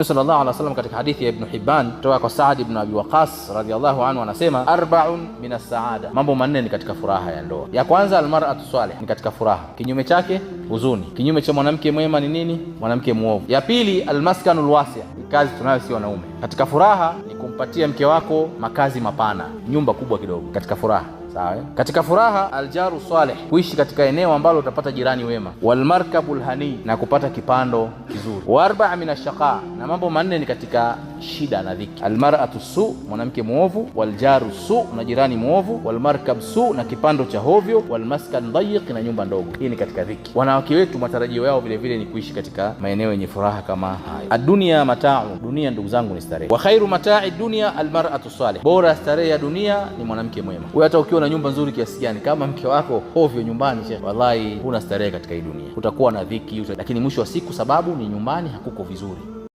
Sallallahu alaihi wasallam katika hadithi ya Ibn Hibban kutoka kwa Saad ibn Abi Waqqas radhiyallahu anhu anasema, arba'un min as-saada, mambo manne ni katika furaha ya ndoa. Ya kwanza almar'atu salih, ni katika furaha, kinyume chake huzuni. Kinyume cha mwanamke mwema ni nini? Mwanamke muovu. Ya pili almaskanul wasi', ni kazi tunayo si wanaume. Katika furaha ni kumpatia mke wako makazi mapana, nyumba kubwa kidogo, katika furaha. Sawa. Katika furaha aljaru salih, kuishi katika eneo ambalo utapata jirani wema. Walmarkabul hani, na kupata kipando kizuri. Wa arba'a min ash-shaqa, na mambo manne ni katika shida na dhiki. Almar'atu su, mwanamke muovu. Waljaru su, na jirani muovu. Walmarkab su, na kipando cha hovyo. Walmaskan dayiq, na nyumba ndogo. Hii ni katika dhiki. Wanawake wetu matarajio yao vile vile ni kuishi katika maeneo yenye furaha kama hayo. Ad-dunya mata'u, dunia ndugu zangu ni starehe. Wa khairu mata'i dunya almar'atu salih, bora starehe ya dunia ni mwanamke mwema. Wewe hata ukiwa na nyumba nzuri kiasi gani, kama mke wako hovyo nyumbani, shekhi, wallahi huna starehe katika hii dunia. Utakuwa na dhiki, lakini mwisho wa siku sababu ni nyumbani hakuko vizuri.